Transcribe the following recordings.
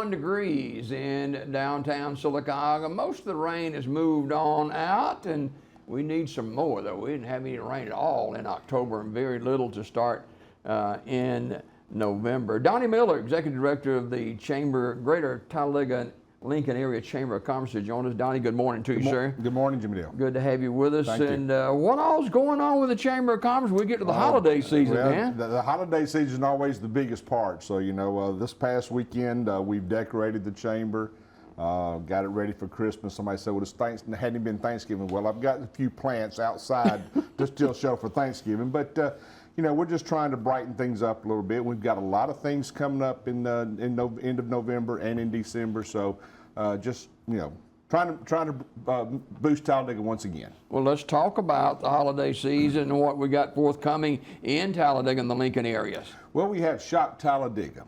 71 degrees in downtown Sylacauga. Most of the rain has moved on out, and we need some more, though. We didn't have any rain at all in October and very little to start in November. Donnie Miller, Executive Director of the Greater Talladega Lincoln Area Chamber of Commerce, to join us. Donnie, good morning to you, sir. Good morning, Jimmy Dale. Good to have you with us. Thank and you. What all's going on with the Chamber of Commerce? We get to the holiday season, well, man. The holiday season is always the biggest part. So, you know, this past weekend, we've decorated the chamber, got it ready for Christmas. Somebody said, well, it hadn't been Thanksgiving. Well, I've got a few plants outside to still show for Thanksgiving. But, you know, we're just trying to brighten things up a little bit. We've got a lot of things coming up in end of November and in December. So, just, you know, trying to boost Talladega once again. Well, let's talk about the holiday season and what we got forthcoming in Talladega and the Lincoln areas. Well, we have Shop Talladega.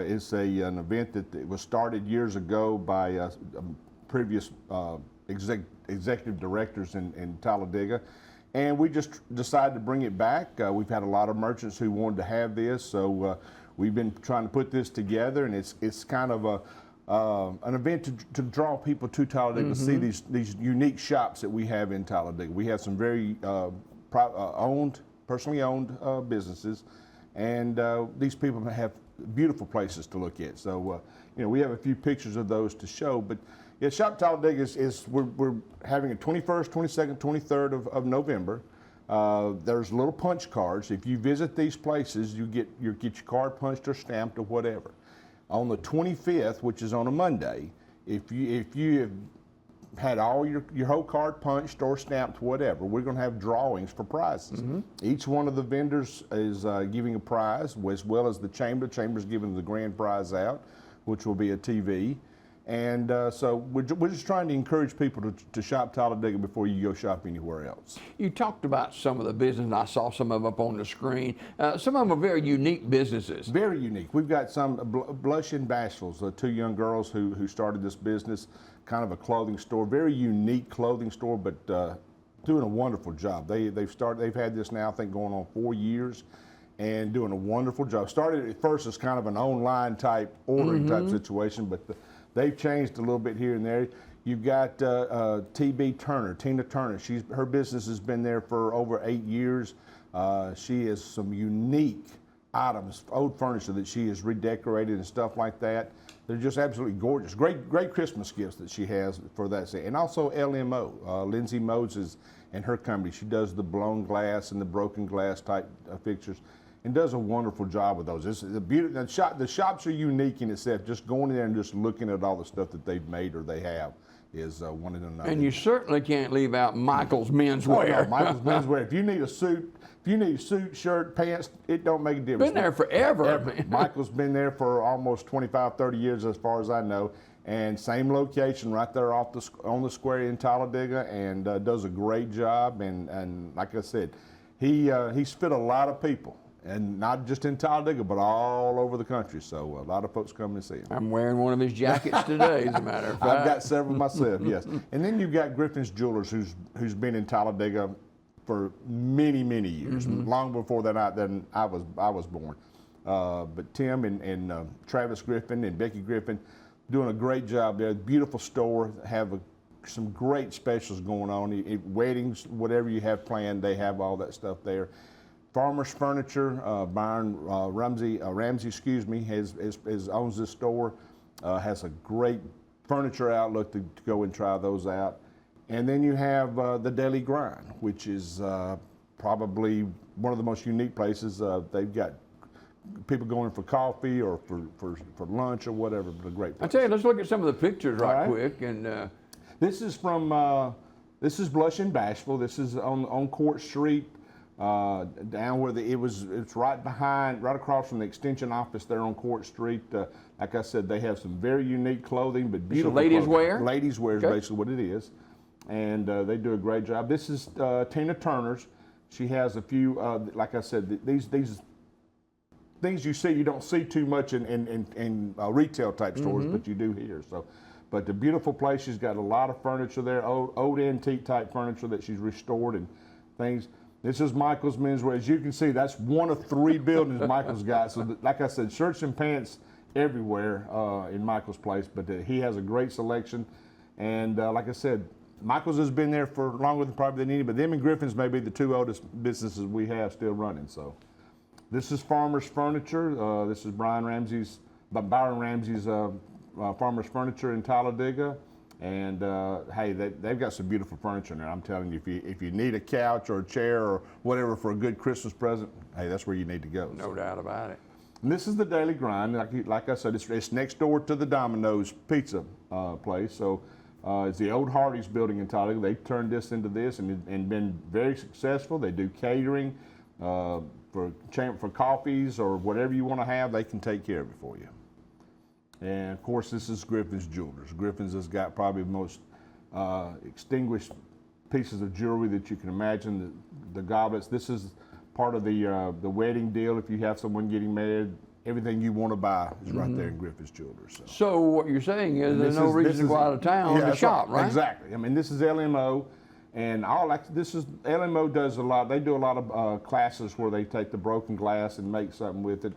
It's an event that was started years ago by previous executive directors in Talladega, and we just decided to bring it back. We've had a lot of merchants who wanted to have this, so we've been trying to put this together, and it's kind of an event to draw people to Talladega to see these unique shops that we have in Talladega. We have some very personally owned businesses, and these people have beautiful places to look at. So, you know, we have a few pictures of those to show. But yeah, Shop Talladega we're having a 21st, 22nd, 23rd of November. There's little punch cards. If you visit these places, you get your card punched or stamped or whatever. On the 25th, which is on a Monday, if you have had all your whole card punched or stamped, whatever, we're going to have drawings for prizes. Each one of the vendors is giving a prize, as well as the chamber. The chamber's giving the grand prize out, which will be a TV. And so we're just trying to encourage people to shop Talladega before you go shop anywhere else. You talked about some of the business, and I saw some of them up on the screen. Some of them are very unique businesses. Very unique. We've got some Blush and Bashfuls, two young girls who started this business, kind of a clothing store, very unique clothing store, but doing a wonderful job. They've had this now, I think, going on 4 years, and doing a wonderful job. Started at first as kind of an online type ordering type situation, but they've changed a little bit here and there. You've got Tina Turner. Her business has been there for over 8 years. She has some unique items, old furniture that she has redecorated and stuff like that. They're just absolutely gorgeous. Great Christmas gifts that she has for that. And also LMO, Lindsay Moses and her company. She does the blown glass and the broken glass type fixtures, and does a wonderful job with those. The shops are unique in itself. Just going in there and just looking at all the stuff that they've made or they have is one of the. And you certainly can't leave out Michael's menswear. No, Michael's menswear. If you need a suit, shirt, pants, it don't make a difference. Been there forever. Michael's been there for almost 25, 30 years as far as I know. And same location right there on the square in Talladega, and does a great job. And like I said, he's fit a lot of people. And not just in Talladega, but all over the country. So a lot of folks come and see him. I'm wearing one of his jackets today, as a matter of fact. I've got several myself, yes. And then you've got Griffin's Jewelers, who's been in Talladega for many, many years, long before that I was born. But Tim and Travis Griffin and Becky Griffin doing a great job there. Beautiful store, have some great specials going on. Weddings, whatever you have planned, they have all that stuff there. Farmer's Furniture, Byron Ramsey, owns this store, has a great furniture outlook to go and try those out. And then you have the Daily Grind, which is probably one of the most unique places. They've got people going for coffee or for lunch or whatever, but a great place. I tell you, let's look at some of the pictures right quick. And this is this is Blush and Bashful. This is on Court Street. Down where it's right across from the extension office there on Court Street. Like I said, they have some very unique clothing, but beautiful. Ladies wear? Ladies wear is basically what it is, and they do a great job. This is Tina Turner's. She has a few, like I said, these things you see you don't see too much in retail type stores, but you do here. So, but the beautiful place. She's got a lot of furniture there, old antique type furniture that she's restored and things. This is Michael's Menswear. As you can see, that's one of 3 buildings Michael's got. So, like I said, shirts and pants everywhere in Michael's place, but he has a great selection. And like I said, Michael's has been there for longer than probably they needed, but them and Griffin's may be the two oldest businesses we have still running. So this is Farmer's Furniture. This is Byron Ramsey's Farmer's Furniture in Talladega. And hey, they've got some beautiful furniture in there. I'm telling you, if you need a couch or a chair or whatever for a good Christmas present, hey, that's where you need to go. No doubt about it. And this is the Daily Grind. Like I said, it's next door to the Domino's Pizza place. So it's the old Hardee's building in Talladega. They turned this into this and been very successful. They do catering for coffees or whatever you want to have. They can take care of it for you. And of course, this is Griffin's Jewelers. Griffin's has got probably the most extinguished pieces of jewelry that you can imagine. The goblets. This is part of the wedding deal. If you have someone getting married, everything you want to buy is right there in Griffin's Jewelers. So what you're saying is there's no reason to go out of town to shop, right? Exactly. I mean, this is LMO, and LMO does a lot. They do a lot of classes where they take the broken glass and make something with it.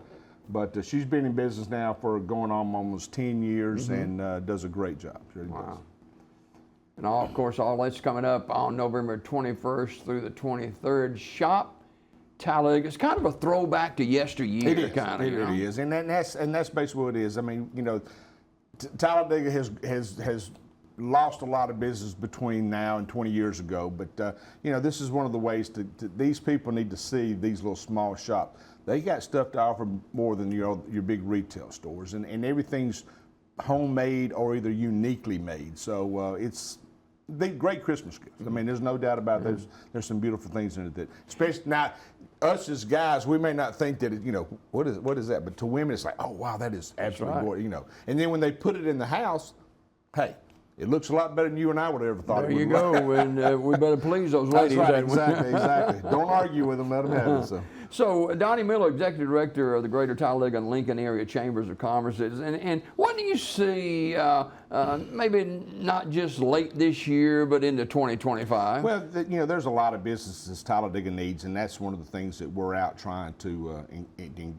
But she's been in business now for going on almost 10 years and does a great job. Really does. And of course, all that's coming up on November 21st through the 23rd. Shop Talladega. It's kind of a throwback to yesteryear. It is. Kind of. It really is, and that's basically what it is. I mean, you know, Talladega has lost a lot of business between now and 20 years ago. But you know, this is one of the ways these people need to see these little small shops. They got stuff to offer more than your big retail stores, and everything's homemade or either uniquely made. So it's great Christmas gifts. I mean, there's no doubt about it. There's some beautiful things in it that, especially now, us as guys, we may not think that you know what is that, but to women it's like, oh wow, that is absolutely gorgeous, you know. And then when they put it in the house, hey, it looks a lot better than you and I would have ever thought. There you go, and we better please those ladies. That's right, exactly. Don't argue with them, let them have it. So Donnie Miller, Executive Director of the Greater Talladega and Lincoln Area Chambers of Commerce, and what do you see, maybe not just late this year, but into 2025? Well, you know, there's a lot of businesses Talladega needs, and that's one of the things that we're out trying to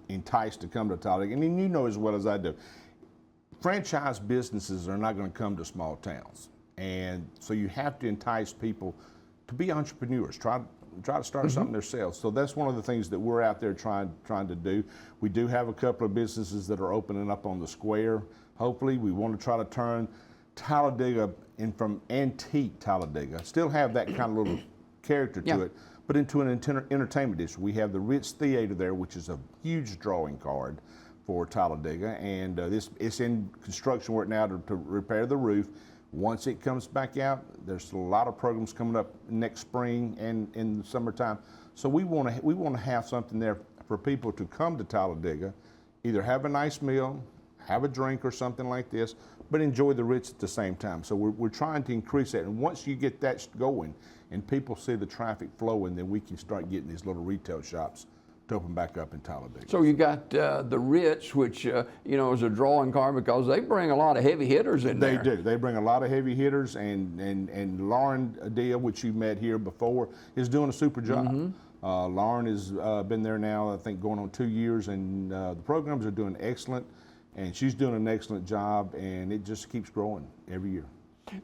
entice to come to Talladega. And you know as well as I do, franchise businesses are not going to come to small towns, and so you have to entice people to be entrepreneurs. Try to start something themselves. So that's one of the things that we're out there trying to do. We do have a couple of businesses that are opening up on the square. Hopefully, we want to try to turn Talladega from antique Talladega, still have that kind of little character to it, but into an entertainment district. We have the Ritz Theater there, which is a huge drawing card for Talladega, and it's in construction work now to repair the roof. Once it comes back out, there's a lot of programs coming up next spring and in the summertime. So we want to have something there for people to come to Talladega, either have a nice meal, have a drink or something like this, but enjoy the Ritz at the same time. So we're trying to increase that. And once you get that going and people see the traffic flowing, then we can start getting these little retail shops to open back up in Talladega. So you got the Ritz, which you know is a drawing card because they bring a lot of heavy hitters in there. They do. They bring a lot of heavy hitters, and Lauren Adele, which you met here before, is doing a super job. Lauren has been there now, I think, going on 2 years, and the programs are doing excellent, and she's doing an excellent job, and it just keeps growing every year.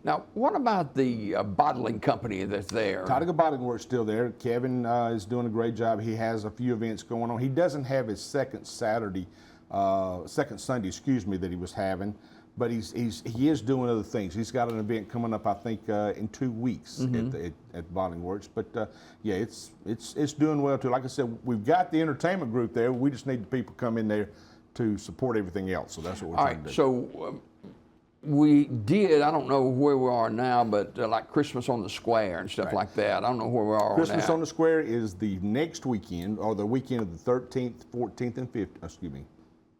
Now, what about the bottling company that's there? Talladega Bottling Works still there. Kevin is doing a great job. He has a few events going on. He doesn't have his second Sunday, that he was having, but he is doing other things. He's got an event coming up, I think, in 2 weeks at Bottling Works. But yeah, it's doing well too. Like I said, we've got the entertainment group there. We just need the people come in there to support everything else. So that's what we're trying to do. So we did, I don't know where we are now, but like Christmas on the Square and stuff like that. I don't know where we are Christmas now. on the Square is the next weekend, or the weekend of the 13th, 14th, and 15th. Excuse me.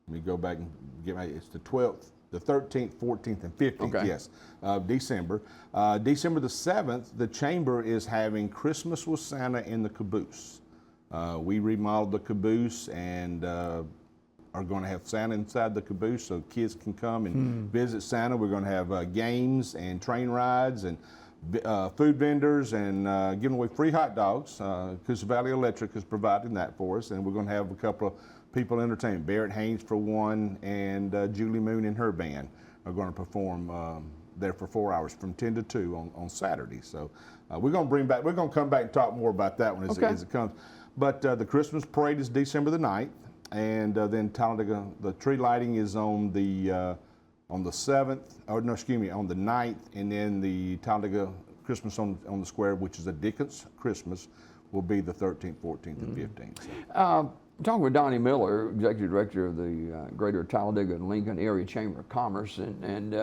Let me go back and get my, it's the 12th, the 13th, 14th, and 15th, yes, of December. December the 7th, the Chamber is having Christmas with Santa in the caboose. We remodeled the caboose and are going to have Santa inside the caboose so kids can come and visit Santa. We're going to have games and train rides and food vendors and giving away free hot dogs because Valley Electric is providing that for us. And we're going to have a couple of people entertainment. Barrett Haynes for one, and Julie Moon and her band are going to perform there for 4 hours from 10 to 2 on Saturday. So we're going to come back and talk more about that one as it comes. But the Christmas parade is December the 9th, and then Talladega, the tree lighting is on the 7th, or no, excuse me, on the 9th, and then the Talladega Christmas on the Square, which is a Dickens Christmas, will be the 13th, 14th, and 15th. So. Talking with Donnie Miller, Executive Director of the Greater Talladega and Lincoln Area Chamber of Commerce, and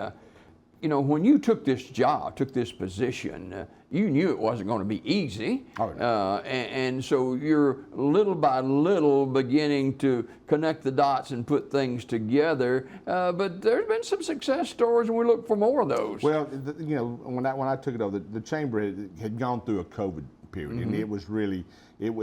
you know, when you took this job, took this position, you knew it wasn't going to be easy. Oh, no. And so you're little by little beginning to connect the dots and put things together. But there's been some success stories, and we look for more of those. Well, you know, when I took it over, the chamber had gone through a COVID period, and it was really, it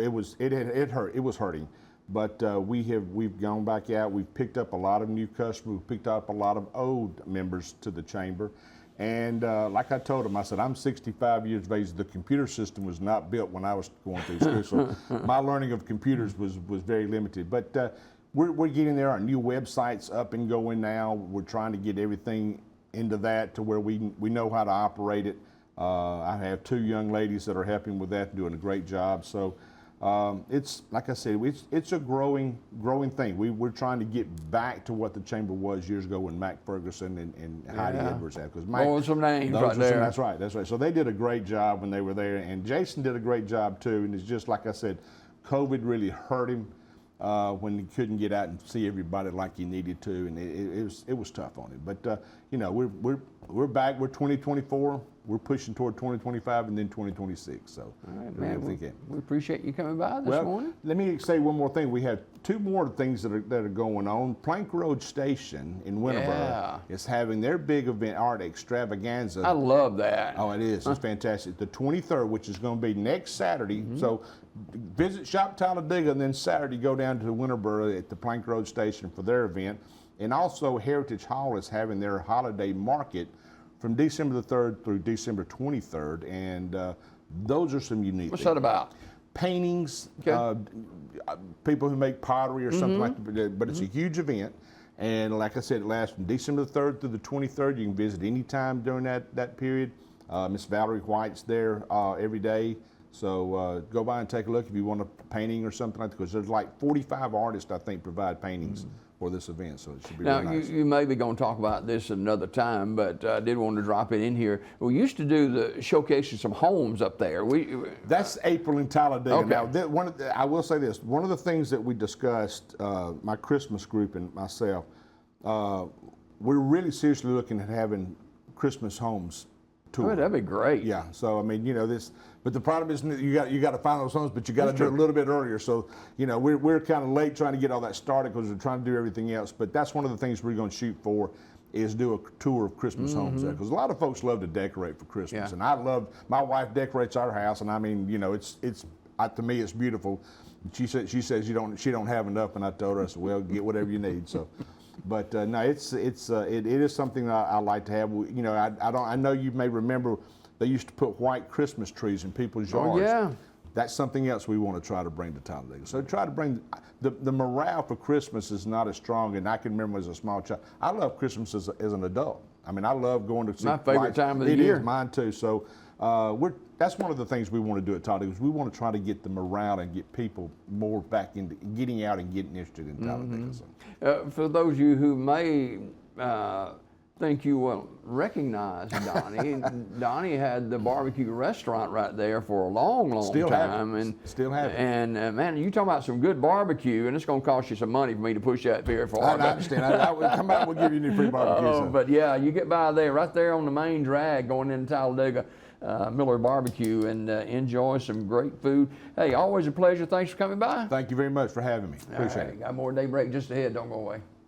hurt. It was hurting. But we've gone back out. We've picked up a lot of new customers. We've picked up a lot of old members to the chamber. And like I told them, I said, I'm 65 years of age. The computer system was not built when I was going through school, so my learning of computers was very limited. But we're getting there. Our new website's up and going now. We're trying to get everything into that to where we know how to operate it. I have 2 young ladies that are helping with that, doing a great job. So. It's like I said, it's a growing thing. We're trying to get back to what the chamber was years ago when Mac Ferguson and Heidi Edwards had. Because Mike, some names right there. That's right. So they did a great job when they were there, and Jason did a great job too. And it's just like I said, COVID really hurt him when he couldn't get out and see everybody like he needed to, and it was tough on him. But you know, we're back. We're 2024. We're pushing toward 2025 and then 2026. So, all right, man, we appreciate you coming by this morning. Let me say one more thing. We have 2 more things that are going on. Plank Road Station in Winterboro is having their big event, art extravaganza. I love that. Oh, it is. It's fantastic. The 23rd, which is going to be next Saturday. So visit Shop Talladega, and then Saturday go down to Winterboro at the Plank Road Station for their event. And also Heritage Hall is having their holiday market from December the 3rd through December 23rd, and those are some unique What's things. that about? Paintings, people who make pottery or something like that, but it's a huge event. And like I said, it lasts from December the 3rd through the 23rd. You can visit any time during that period. Miss Valerie White's there every day. So go by and take a look if you want a painting or something like that, because there's like 45 artists, I think, provide paintings for this event, so it should be now, really nice. You may be going to talk about this another time, but I did want to drop it in here. We used to do the showcasing some homes up there. That's April in Talladega. Okay. Now, I will say this. One of the things that we discussed, my Christmas group and myself, we're really seriously looking at having Christmas homes tour. Oh, that'd be great. Yeah, so I mean, you know, but the problem is you got to find those homes, but you got to do it a little bit earlier. So, you know, we're kind of late trying to get all that started because we're trying to do everything else. But that's one of the things we're going to shoot for, is do a tour of Christmas homes there, because a lot of folks love to decorate for Christmas, and my wife decorates our house, and I mean, you know, it's to me it's beautiful. She says she don't have enough, and I told her, I said, well, get whatever you need. So. But no, it is something that I like to have. You know, I know you may remember they used to put white Christmas trees in people's yards. Oh, yeah. That's something else we want to try to bring to Talladega. So try to bring the morale for Christmas is not as strong, and I can remember as a small child. I love Christmas as an adult. I mean, I love going to see my favorite time of the year. year. It is mine too. So that's one of the things we want to do at Talladega, is we want to try to get the morale and get people more back into getting out and getting interested in Talladega. So. For those of you who may think you won't recognize Donnie, Donnie had the barbecue restaurant right there for a long time. Still have it. And man, you talking about some good barbecue, and it's going to cost you some money for me to push that very far. I understand. I will come out. We'll give you any free barbecue. But yeah, you get by there, right there on the main drag going into Talladega. Miller Barbecue, and enjoy some great food. Hey, always a pleasure. Thanks for coming by. Thank you very much for having me. Appreciate it. Got more Daybreak just ahead. Don't go away.